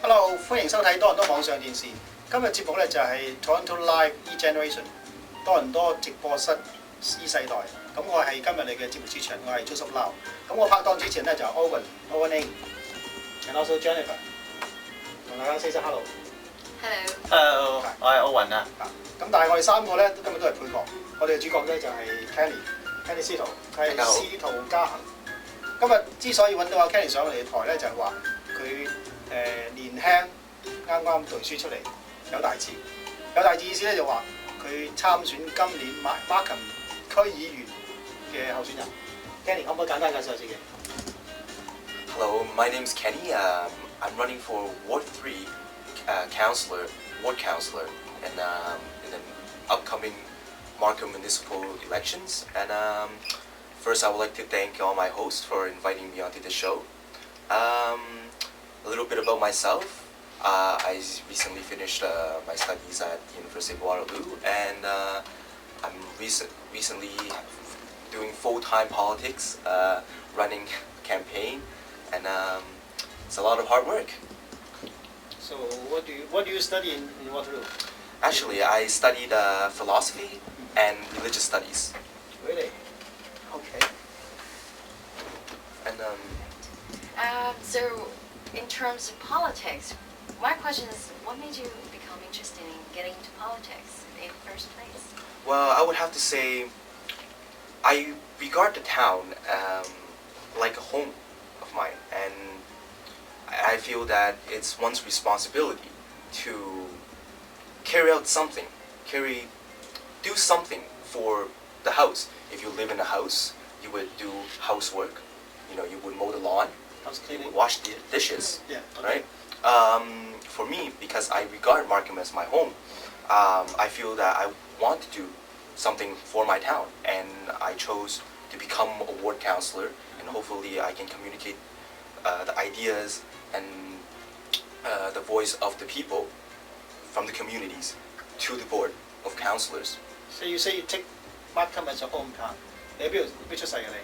Hello， 歡迎收睇多倫多網上電視。今日節目咧就係 TorontoTV eGeneration 多倫多直播室 E 世代。咁我係今日你嘅節目主持人，我係 Joseph Lau。咁我拍檔主持人咧就Auwen Ng and also Jennifer。同大家 say 聲 hello。Hello， 我係Auwen啊。咁但係我哋三個咧今日都係配角。我哋嘅主角咧就係 Kenny Szeto， 佢係Szeto加恒。今日之所以揾到阿 Kenny 上嚟嘅台咧，就係話佢年輕，啱啱讀書出嚟，有大志。有大志意思咧就話佢參選今年Markham 區議員嘅候選人。Kenny 可唔可以簡單介紹下自己 ？Hello, my name's Kenny. I'm running for Ward 3 ward councillor, in the upcoming Markham municipal elections. And first, I would like to thank all my hosts for inviting me onto the show. A little bit about myself. I recently finished my studies at the University of Waterloo, and I'm recently doing full-time politics, running a campaign, and it's a lot of hard work. So what do you study in Waterloo? Actually, I studied philosophy and religious studies. Really? Okay. And So, in terms of politics, my question is, what made you become interested in getting into politics in the first place? well, I would have to say I regard the town like a home of mine, and I feel that it's one's responsibility to carry out something, do something for the house. If you live in a house, you would do housework. You know, you would mow the lawn, House cleaning. wash the dishes, Yeah. Okay. right? For me, because I regard Markham as my home, I feel that I want to do something for my town, and I chose to become a ward councillor, and hopefully I can communicate the ideas and the voice of the people from the communities to the board of councillors. So you say you take Markham as your hometown. 你喺邊出世嘅你？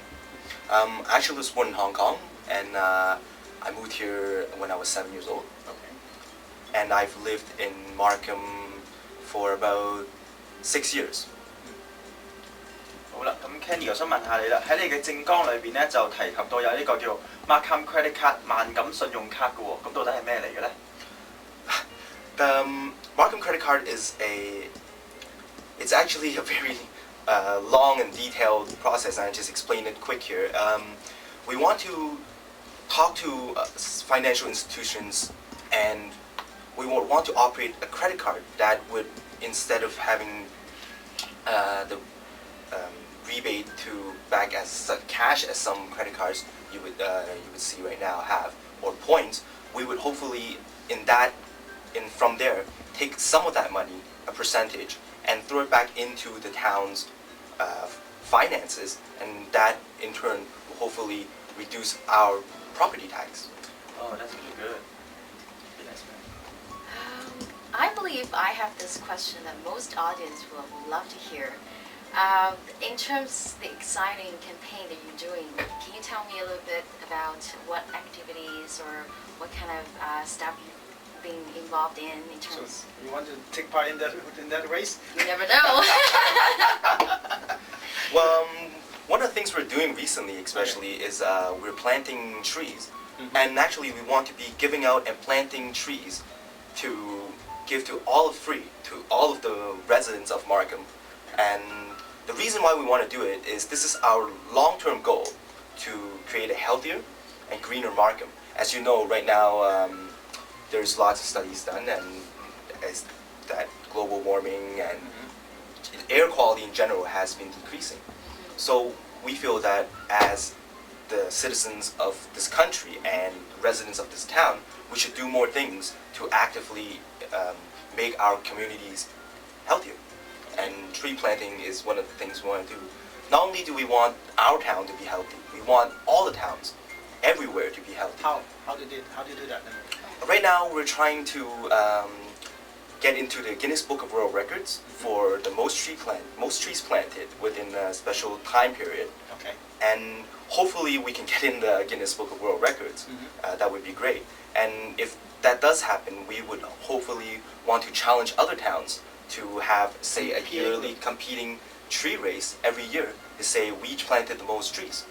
Actually, I was born in Hong Kong, and I moved here when I was 7 years old. Okay. And I've lived in Markham for about 6 years. 好啦，咁 Kenny 我想問下你啦，喺你嘅政綱裏邊咧就提及到有呢個叫 Markham Credit Card 萬錦信用卡嘅喎，咁到底係咩嚟嘅咧？ The Markham credit card it's actually a very long and detailed process, and I just explain it quick here. We want to talk to financial institutions, and we want to operate a credit card that would, instead of having the rebate to back as cash as some credit cards you would see right now have, or points, we would hopefully from there take some of that money, a percentage, and throw it back into the town's finances, and that in turn will hopefully reduce our property tax. Oh, that's really good. I believe I have this question that most audience will love to hear. In terms of the exciting campaign that you're doing, can you tell me a little bit about what activities or what kind of stuff you've been involved in terms? So you want to take part in that race? You never know. Well, one of the things we're doing recently, especially, is we're planting trees, and actually we want to be giving out and planting trees to give to all of the residents of Markham. And the reason why we want to do it is this is our long-term goal to create a healthier and greener Markham. As you know, right now there's lots of studies done, and as that global warming and air quality in general has been decreasing. So we feel that as the citizens of this country and residents of this town, we should do more things to actively make our communities healthier. And tree planting is one of the things we want to do. Not only do we want our town to be healthy, we want all the towns everywhere to be healthy. How do you do that? Right now, we're trying to get into the Guinness Book of World Records for the most trees planted within a special time period. Okay. And hopefully we can get in the Guinness Book of World Records. That would be great. And if that does happen, we would hopefully want to challenge other towns to have, say, a yearly competing tree race every year to say we planted the most trees.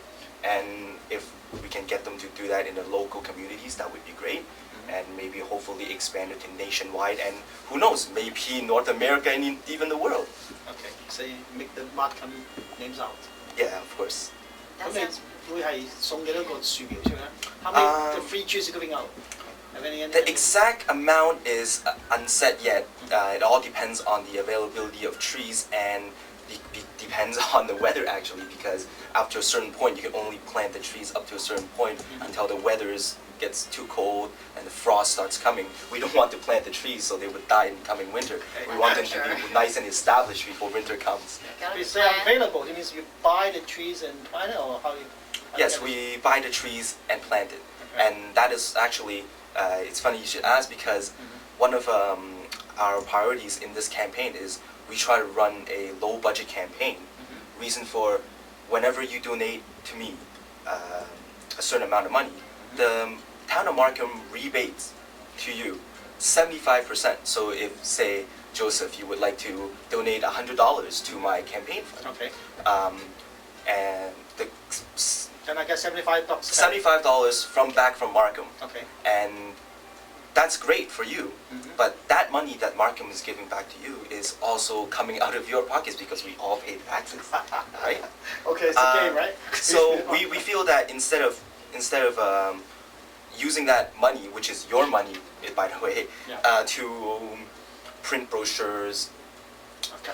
And if we can get them to do that in the local communities, that would be great. And maybe hopefully expand it to nationwide, and who knows, maybe North America and even the world. Okay, so you make the Markham names out. Yeah, of course. 咁你會係送幾多個樹苗出去咧？How many the free trees are going out? The exact amount is unset yet. It all depends on the availability of trees and depends on the weather actually, because after a certain point you can only plant the trees up to a certain point until the weather gets too cold and the frost starts coming. We don't want to plant the trees so they would die in coming winter. We want them to be nice and established before winter comes. If they are available, it means you buy the trees and plant it, or how you? Yes, we buy the trees and plant it. And that is actually, it's funny you should ask, because one of our priorities in this campaign is we try to run a low budget campaign. Reason for, whenever you donate to me a certain amount of money, the town of Markham rebates to you 75%. So if, say, Joseph, you would like to donate $100 to my campaign fund, Okay. and the Can I get $75? $75 back from Markham, Okay. and that's great for you. But that money that Markham is giving back to you is also coming out of your pockets because we all pay taxes, right? Okay, it's a game, right? So we feel that instead of using that money, which is your money, by the way, to print brochures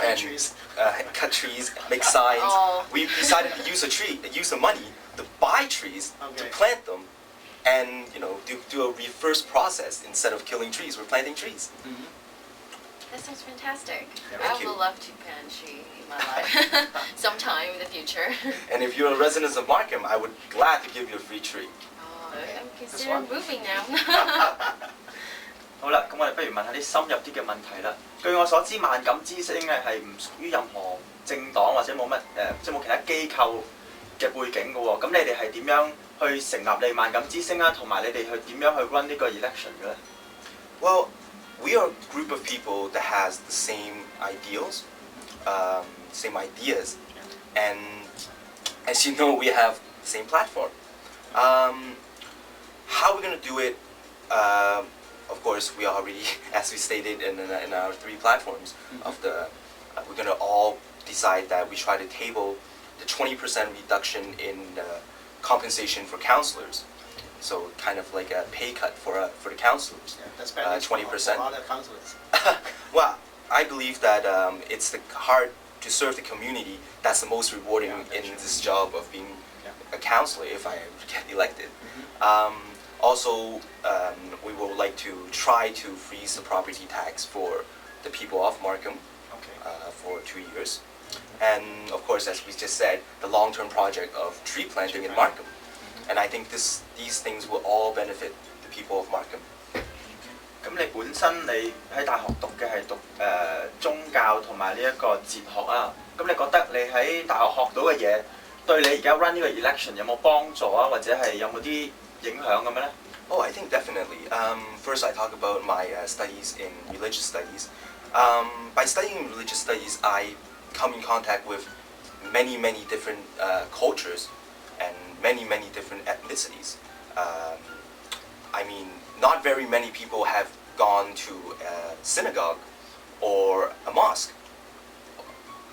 and cut trees, make signs, we decided to use the money to buy trees, to plant them, and do a reverse process. Instead of killing trees, we're planting trees. That sounds fantastic. Yeah, I would love to plant a tree in my life sometime in the future. And if you're a resident of Markham, I would glad to give you a free tree. I'm considering moving now. 好啦，咁我哋不如問下啲深入啲嘅問題啦。據我所知，萬感之星咧係唔屬於任何政黨或者冇乜即係冇其他機構嘅背景嘅喎。咁你哋係點樣去成立你萬感之星啊？同埋你哋去點樣去 run 呢個 election 嘅咧 Well, we are a group of people that has the same ideals, same ideas, and as you know, we have the same platform. How we're gonna do it? Of course, we already, as we stated in our 3 platforms of we're gonna all decide that we try to table the 20% reduction in compensation for counselors. So kind of like a pay cut for the counselors. Yeah, that's better 20%. For other counselors. Well, I believe that it's the hard to serve the community that's the most rewarding in this job of being a counselor if I get elected. Also, we would like to try to freeze the property tax for the people of Markham for 2 years. And of course, as we just said, the long-term project of tree planting in Markham. And I think these things will all benefit the people of Markham. 咁你本身你喺大學讀嘅係讀宗教同埋呢一個哲學啊。咁你覺得你喺大學學到嘅嘢對你而家 run 呢個 election 有冇幫助啊？或者係有冇啲影響咁樣咧？ Oh, I think definitely. First, I talk about my studies in religious studies. By studying religious studies, I come in contact with many different cultures and many different ethnicities. I mean, not very many people have gone to a synagogue or a mosque,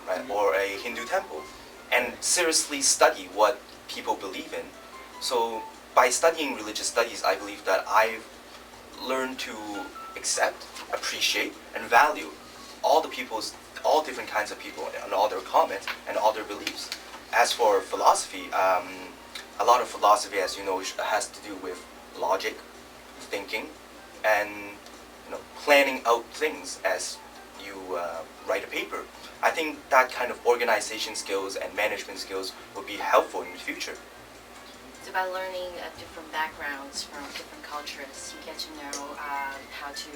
right, or a Hindu temple, and seriously study what people believe in. So by studying religious studies, I believe that I've learned to accept, appreciate, and value all different kinds of people and all their comments and all their beliefs. As for philosophy, a lot of philosophy, as you know, has to do with logic, thinking, and planning out things as you write a paper. I think that kind of organization skills and management skills will be helpful in the future. So by learning different backgrounds from different cultures, you get to know how to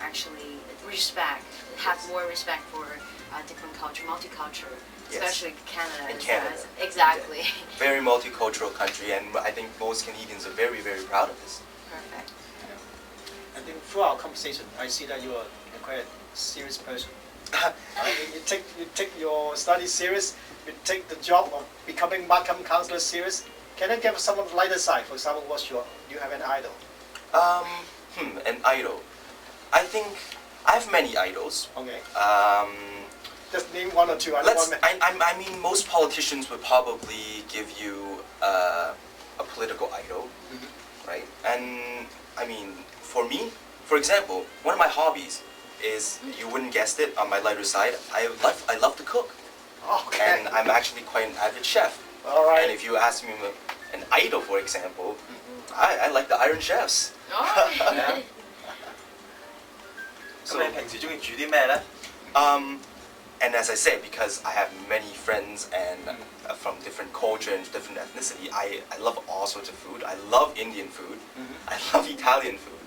actually have more respect for different culture, multicultural, especially Canada. In Canada. Exactly. Yeah. Very multicultural country, and I think most Canadians are very proud of this. Perfect. through our conversation, I see that you are quite a serious person. You take your studies serious. You take the job of becoming market counselor serious. Can I give someone lighter side? For example, you have an idol? An idol. I think I have many idols. Okay. Just name one or two. I mean, most politicians would probably give you a political idol, right? And I mean, for me, for example, one of my hobbies is, you wouldn't guess it, on my lighter side, I love to cook. Okay. And I'm actually quite an avid chef. All right. And if you ask me an idol, for example, I like the Iron Chefs. 咁你平時中意煮啲咩咧？ And as I said, because I have many friends and from different culture and different ethnicity, I love all sorts of food. I love Indian food. I love Italian food.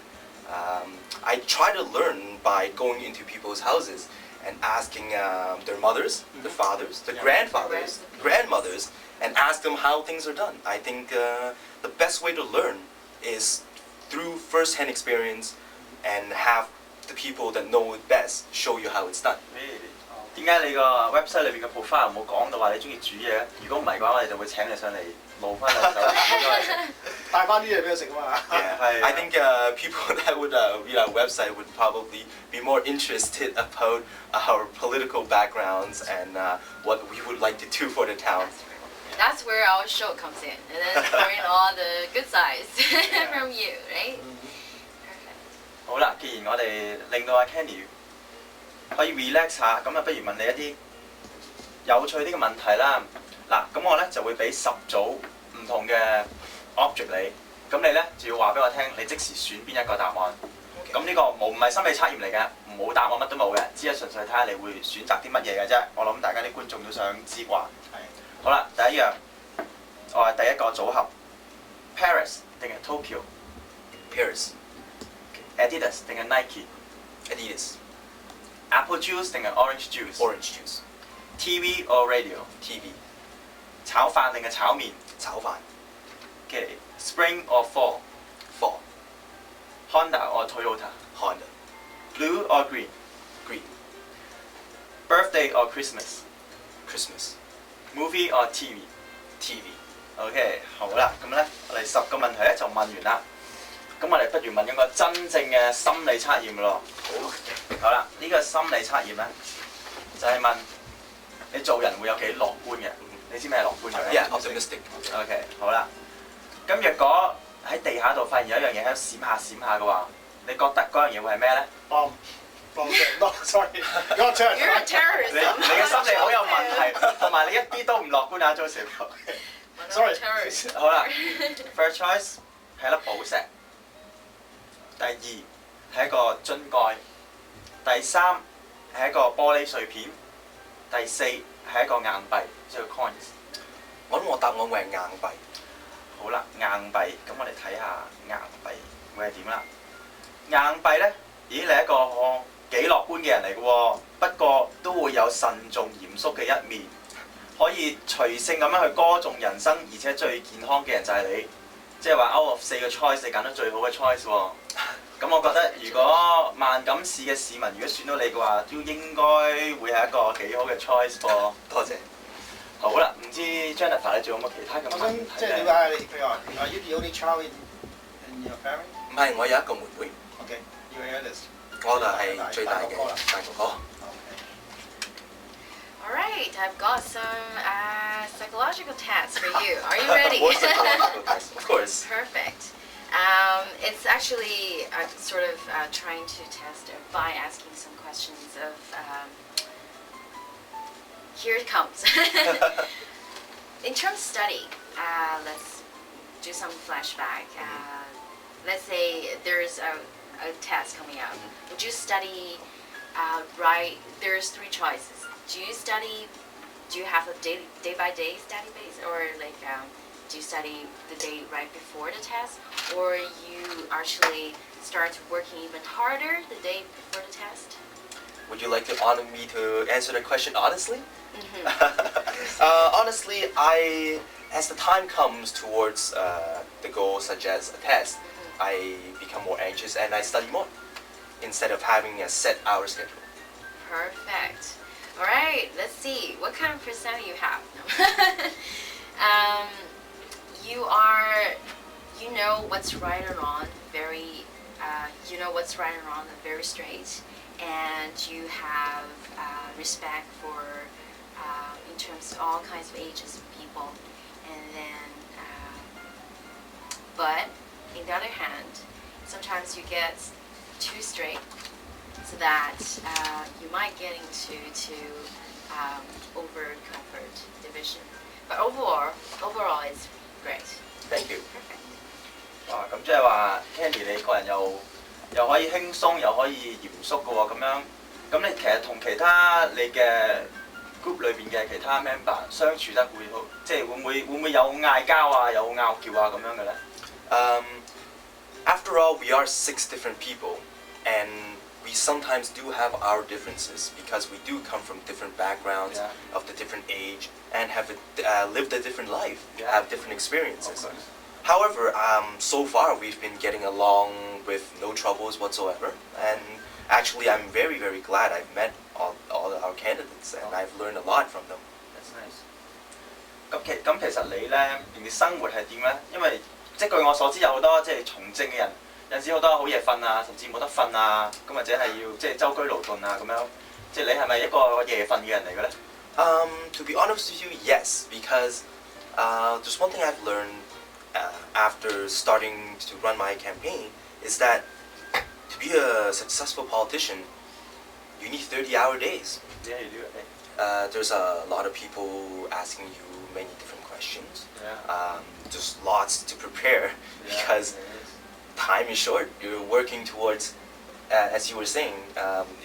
I try to learn by going into people's houses and asking their mothers, their fathers, their grandfathers, grandmothers, and ask them how things are done. I think the best way to learn is through first-hand experience and have the people that know it best show you how it's done. 點解你個 website 裏邊嘅 profile 冇講到話你中意煮嘢咧？如果唔係嘅話，我哋就會請你上嚟露翻兩手帶翻啲嘢俾佢食啊嘛。Yeah, I think people that would read our website would probably be more interested about our political backgrounds and what we would like to do for the town. That's where our show comes in, and then bring all the good sides from you, right? Perfect. 好啦，既然我哋令到阿 Kenny 可以 relax 下，咁啊不如問你一啲有趣啲嘅問題啦。嗱，咁我咧就會俾10組唔同嘅 object 你，咁你咧就要話俾我聽，你即時選邊一個答案。咁呢個唔係心理測驗嚟嘅，唔好答案乜都冇嘅，只係純粹睇下你會選擇啲乜嘢嘅啫。我諗大家啲觀眾都想知啩。係。好啦，第一樣，我係第一個組合 ，Paris 定係 Tokyo？Paris。Adidas 定係 Nike？Adidas。Apple juice 定係 orange juice？Orange juice。TV or radio？TV。炒飯定係炒麵？炒飯。Okay. Spring or fall？Fall。Honda or Toyota？Honda。Blue or green？Green。Birthday or Christmas？Christmas。Movie or TV？TV。OK， 好啦，咁咧我哋10個問題咧就問完啦。咁我哋不如問一個真正嘅心理測驗咯。好啦，呢個心理測驗咧就係問你做人會有幾樂觀嘅。你知咩係樂觀嘅 ？Yeah, optimistic. OK， 好啦。咁若果喺地下度發現有一樣嘢喺度閃下嘅話，你覺得嗰樣嘢會係咩咧？Sorry, your turn. You're a terrorist. 你嘅心理好有問題，同埋你一啲都唔樂觀啊，Joseph。Sorry. 好啦 ，First choice 係一粒寶石，第二係一個樽蓋，第三係一個玻璃碎片，第四係一個硬幣，即係 coins。我諗我答案會係硬幣。好啦，硬幣，咁我哋睇下硬幣會係點啦。硬幣咧，咦，你係一個幾樂觀嘅人嚟嘅喎，不過都會有慎重嚴肅嘅一面，可以隨性咁樣去歌頌人生，而且最健康嘅人就係你，即係話 out of 4個 choice 你揀得最好嘅 choice 喎。咁我覺得如果萬錦市嘅市民如果選到你嘅話，都應該會係一個幾好嘅 choice 噃。多謝。好啦，唔知 Jennifer 你仲有冇其他嘅問題？我想即係了解下你，譬如話 ，Are you the only child in your family？ 唔係，我有一個妹妹。OK，your eldest。我就係最大嘅大哥哥。All right, I've got some psychological tests for you. Are you ready? More psychological tests, of course. Perfect. It's actually sort of trying to test by asking some questions of. Here it comes. In terms of study, let's do some flashback. Let's say there's a test coming up. Would you study there's 3 choices. Do you have a day-by-day study base, or like do you study the day right before the test, or you actually start working even harder the day before the test? Would you like to honor me to answer the question honestly? Honestly, as the time comes towards the goal, such as a test, I become more anxious and I study more instead of having a set hour schedule. Perfect. All right, let's see. What kind of personality you have? You know what's right and wrong, you know what's right and wrong and very straight, and you have respect for, in terms of all kinds of ages of people, and then, but on the other hand, sometimes you get too straight, so that you might get into over comfort division. But overall, it's great. Thank you. Perfect. 哇，咁即係話 Kenny 你個人又可以輕鬆，又可以嚴肅嘅喎，咁樣，咁你其實同其他你嘅 group 裏邊嘅其他 member 相處得會好，即係會唔會有嗌交啊，有拗撬啊咁樣嘅咧？After all, we are 6 different people, and we sometimes do have our differences because we do come from different backgrounds, of the different age, and have lived a different life, have different experiences. However, so far we've been getting along with no troubles whatsoever, and actually I'm very, very glad I've met all our candidates, and I've learned a lot from them. That's nice. 咁其實你咧平時生活係點咧？因為即係據我所知有好多即係從政嘅人，有陣時好多好夜瞓啊，甚至冇得瞓啊，咁或者係要即係周居勞頓啊咁樣。即係你係咪一個夜瞓嘅人嚟嘅咧？To be honest with you, yes, because there's one thing I've learned after starting to run my campaign is that to be a successful politician, you need 30-hour days. Yeah, you do. There's a lot of people asking you many different questions. Yeah. There's lots to prepare because time is short. You're working towards, as you were saying,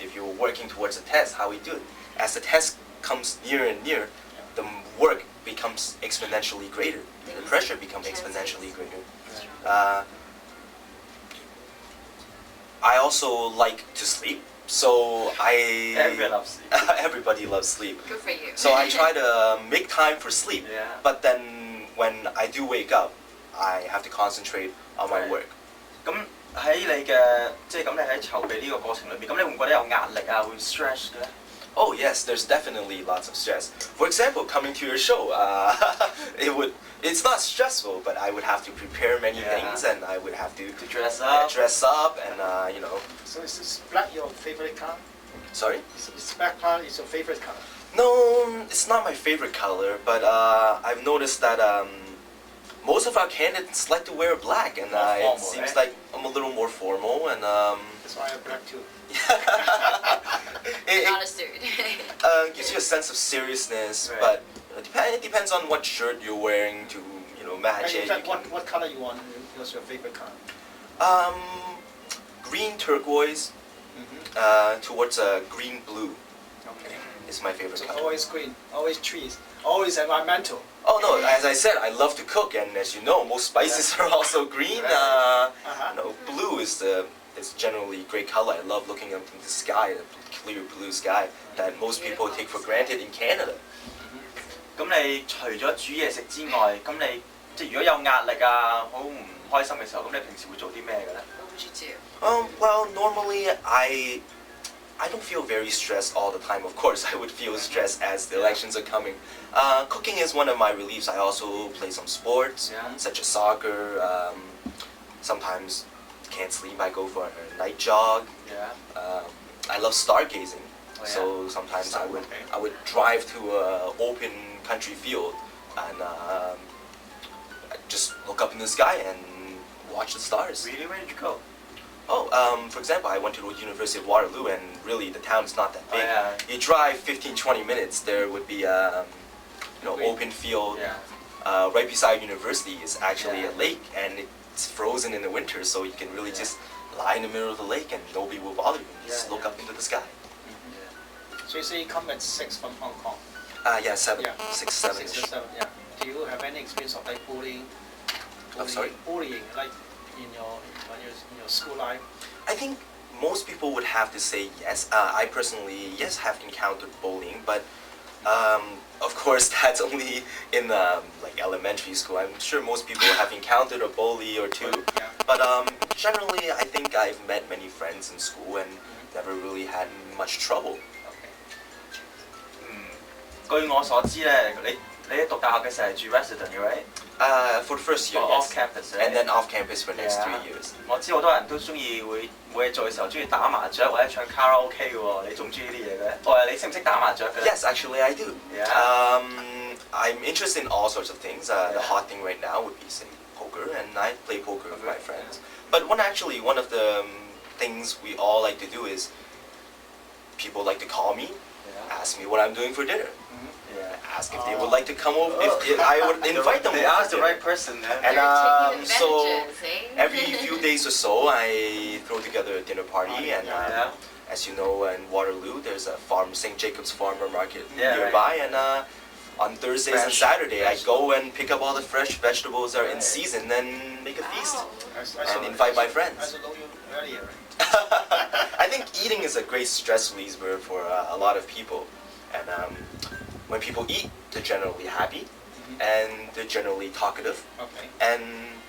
if you're working towards a test, how we do it. As the test comes nearer and nearer, the work becomes exponentially greater. The pressure becomes exponentially greater. I also like to sleep, so Everyone loves sleep. Everybody loves sleep. Good for you. So I try to make time for sleep. Yeah. But then when I do wake up, I have to concentrate on my work. 咁喺你嘅即係咁，你喺籌備呢個過程裏邊，咁你會唔會覺得有壓力啊？會 stress 嘅咧？ Oh yes, there's definitely lots of stress. For example, coming to your show, it's not stressful, but I would have to prepare many things, and I would have to dress up, and you know. So is black your favorite color? Sorry? Is black color is your favorite color? No, it's not my favorite color, but I've noticed that most of our candidates like to wear black, and formal, it seems like I'm a little more formal, and That's why I have black too. Understood. Gives you a sense of seriousness, Right. but it depends on what shirt you're wearing to match In it. fact, what color you want? What's your favorite color? Green turquoise towards a green blue Okay. is my favorite So color. always green, always trees, always environmental. Oh no, as I said, I love to cook, and as you know, most spices are also green. Blue is generally a great color. I love looking up in the sky, the clear blue sky that most people take for granted in Canada. 咁你除咗煮嘢食之外，咁你即係如果有壓力啊，好唔開心嘅時候，咁你平時會做啲咩嘅咧？ What would you do? Well, normally I don't feel very stressed all the time. Of course, I would feel stressed as the elections are coming. Cooking is one of my reliefs. I also play some sports, such as soccer. Sometimes can't sleep, I go for a night jog. Yeah. I love stargazing. Oh, yeah. So sometimes I would drive to an open country field and just look up in the sky and watch the stars. Really? Where did you go? Oh, for example, I went to the University of Waterloo, and really the town is not that big. Oh, yeah. You drive 15-20 minutes, there would be open field. Yeah. Right beside university is actually Yeah. a lake, and it's frozen in the winter, so you can really just lie in the middle of the lake and nobody will bother you. And just look up into the sky. So you say you come at 6 from Hong Kong. Yeah, 7, Yeah. 6, 7. 6 or 7. Yeah. Do you have any experience of like bullying? I'm sorry? Bullying, like in your school life. I think most people would have to say yes. I personally, yes, have encountered bullying, but of course that's only in like elementary school. I'm sure most people have encountered a bully or two. But generally, I think I've met many friends in school and never really had much trouble. 據我所知咧，你讀大學嘅時候係住 resident 嘅 right？ For the first year, off yes. campus, right? And then off campus for the next 3 Yeah. years. 我知好多人都中意會冇嘢做嘅時候，中意打麻雀或者唱卡拉 OK 嘅喎。你中唔中意呢啲嘢嘅咧？你識唔識打麻雀嘅咧 Yes, actually I do. Yeah. I'm interested in all sorts of things. The hot thing right now would be, say, poker, and I play poker with my friends. But one of the things we all like to do is people like to call me, ask me what I'm doing for dinner, Yeah. ask if they would like to come over, if I would invite them. They over asked for the dinner. right person. And You're taking so advantages, eh? every few days or so, I throw together a dinner party, and Yeah. as you know, in Waterloo, there's a St. Jacob's Farmer Market Yeah, nearby, and on Thursdays and Fresh Saturday, I vegetables. go and pick up all the fresh vegetables that are in Right. season, then make a feast Wow. and invite my I friends. should know you earlier. I think eating is a great stress reliever for a lot of people, and when people eat, they're generally happy, and they're generally talkative, Okay. and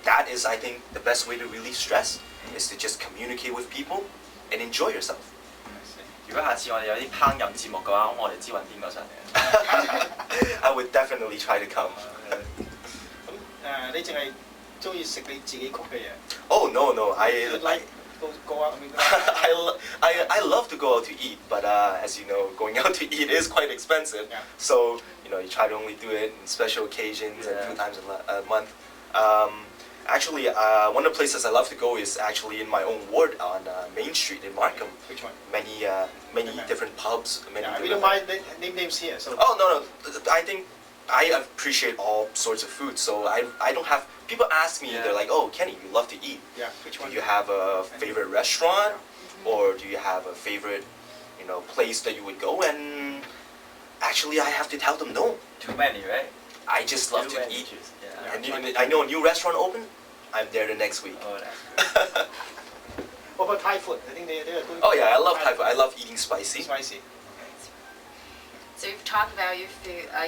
that is, I think, the best way to relieve stress is to just communicate with people and enjoy yourself. 如果下次我哋有啲烹飪節目嘅話，咁我哋知揾邊個上嚟。 I would definitely try to come. 咁你淨係中意食你自己曲嘅嘢 Oh no,？You like go out? I mean, I love to go out to eat, but as you know, going out to eat is quite expensive. Yeah. So you try to only do it in special occasions and a few Yeah. times a month. Actually, one of the places I love to go is actually in my own ward on Main Street in Markham. Which one? Many Okay. different pubs. Many Yeah, we different don't mind name names here. So. Oh no, I think I appreciate all sorts of food, so I don't have. People ask me, Yeah. they're like, "Oh, Kenny, you love to eat. Yeah. Which one? Do you have a favorite restaurant, or do you have a favorite, place that you would go?" And actually, I have to tell them no. Too many, right? I just love Too to many eat. choose. Yeah. And even I know a new restaurant open, I'm there the next week. Oh, that's good. What about Thai food? I think they're doing. Oh yeah, I love Thai food. I love eating spicy. Spicy. So you've talked about your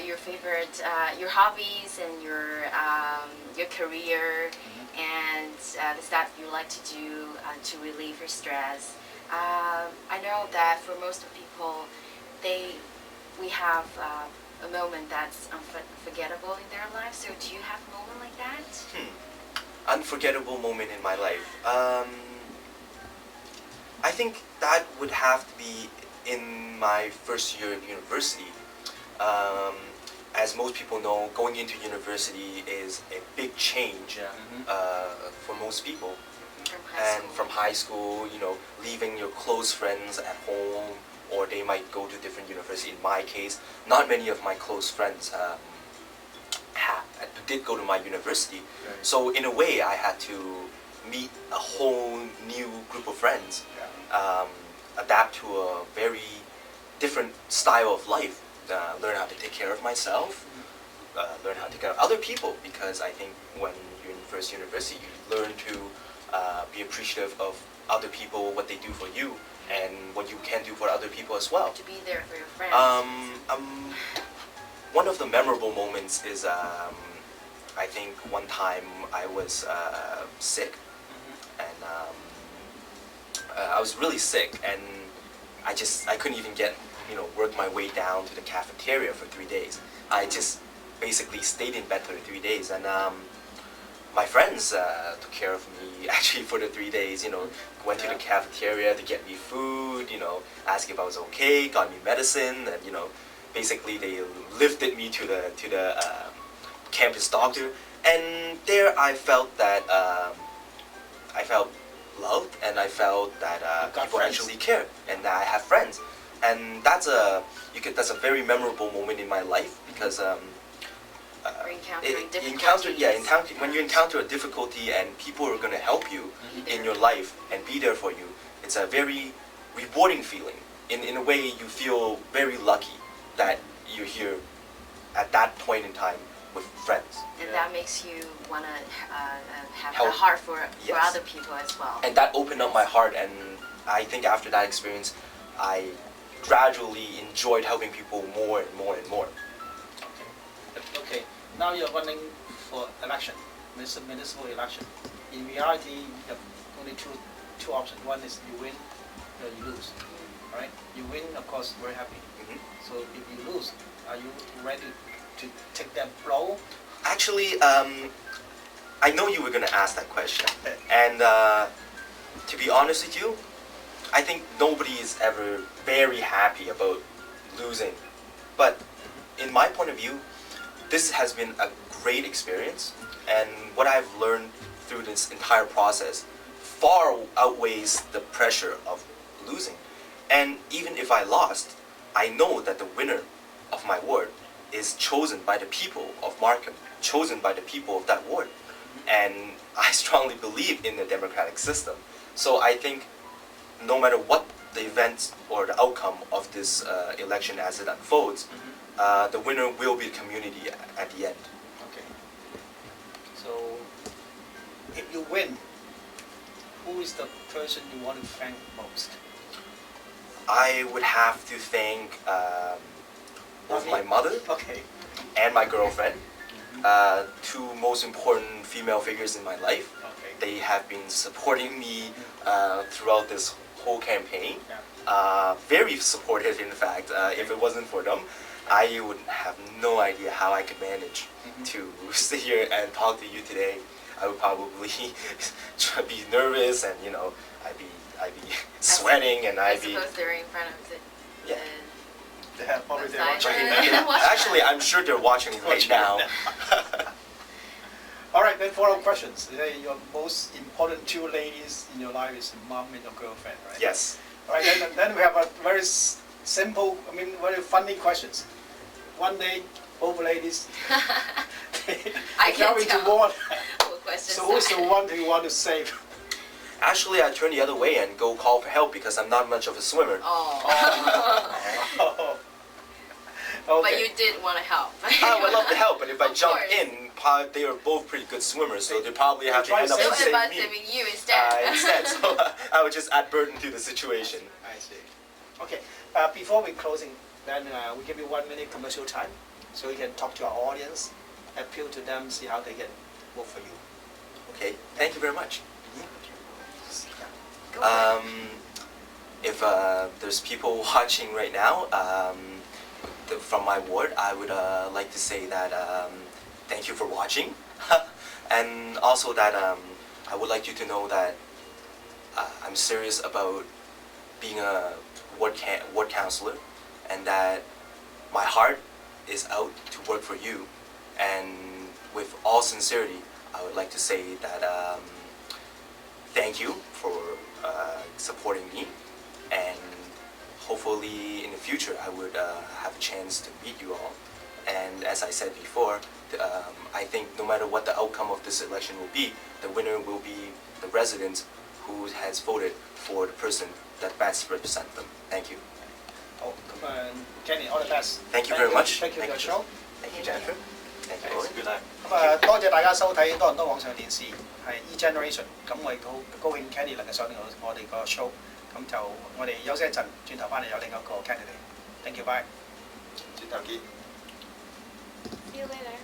your favorite, your hobbies and your career, and the stuff you like to do to relieve your stress. I know that for most of people, we have a moment that's unforgettable in their life. So do you have a moment like that? Unforgettable moment in my life. I think that would have to be in my first year of university. As most people know, going into university is a big change for most people. From high And school? from high school, leaving your close friends at home, or they might go to different university. In my case, not many of my close friends did go to my university. Right. So in a way, I had to meet a whole new group of friends, adapt to a very different style of life, learn how to take care of myself, learn how to take care of other people, because I think when you're in first university, you learn to be appreciative of other people, what they do for you, and what you can do for other people as well. To be there for your friends. One of the memorable moments is I think one time I was sick, and I was really sick, and I couldn't even work my way down to the cafeteria for 3 days. I just basically stayed in bed for 3 days, and my friends took care of me actually for the 3 days. Went to the cafeteria to get me food, asked if I was okay, got me medicine, and basically they lifted me to the campus doctor, and there I felt that I felt loved, and I felt that got people friends. actually cared, and that I have friends, and that's a very memorable moment in my life, because Or encountering difficulties. when you encounter a difficulty and people are going to help you in your life and be there for you, it's a very rewarding feeling. In a way, you feel very lucky that you're here at that point in time with friends. And that makes you want to have Help. the heart for Yes. other people as well. And that opened up my heart, and I think after that experience, I gradually enjoyed helping people more and more and more. Okay. Now you're running for election, municipal election. in reality, you have only two options. One is you win, or you lose. Right? You win, of course, very happy. So if you lose, are you ready to take that blow? Actually, I know you were going to ask that question. And to be honest with you, I think nobody is ever very happy about losing. But in my point of view, this has been a great experience. And what I've learned through this entire process far outweighs the pressure of losing. And even if I lost, I know that the winner of my ward is chosen by the people of Markham, chosen by the people of that ward. And I strongly believe in the democratic system. So I think no matter what the event or the outcome of this election as it unfolds, the winner will be the community at the end. Okay. So if you win, who is the person you want to thank most? I would have to thank both my mother Okay. and my girlfriend, two most important female figures in my life. Okay. They have been supporting me throughout this whole campaign. Yeah. Very supportive, in fact. If it wasn't for them, I would have no idea how I could manage to sit here and talk to you today. I would probably be nervous, and I'd be sweating, and I I'd be. suppose they're in front of it. Yeah. Yeah, probably they're Outside. watching. Actually, I'm sure they're watching right now. All right, then follow-up questions. Your most important two ladies in your life is your mom and your girlfriend, right? Yes. All right, then we have a very simple, very funny questions. One day, both ladies, I can traveling tell. to war. What questions So who's are- the one who you want to save? Actually, I turn the other way and go call for help because I'm not much of a swimmer. Oh. Okay. But you did want to help. I would love to help, but if I Of jump course. in, they are both pretty good swimmers, so they probably have to try end up to So save what about saving me saving you instead? instead. So I would just add burden to the situation. I see. Okay, before we closing, then we give you 1 minute commercial time, so you can talk to our audience, appeal to them, see how they can work for you. Okay, thank you very much. Go for it. If there's people watching right now from my ward, I would like to say that thank you for watching, and also that I would like you to know that I'm serious about being a ward counselor, and that my heart is out to work for you, and with all sincerity, I would like to say that thank you for supporting me, and hopefully in the future I would have a chance to meet you all. And as I said before, I think no matter what the outcome of this election will be, the winner will be the resident who has voted for the person that best represents them. Thank you. Oh, come on, Kenny, all the best. Thank you very much. Thank you for your show. Thank you, Jennifer. Thank you, Auwen. Good night. 咁多謝大家收睇多倫多網上電視，係 eGeneration。咁我亦好高興 Kenny 能夠上嚟我哋個 show。咁就我哋休息一陣，轉頭翻嚟有另一個 candidate。Thank you, bye。轉頭見。 See you later.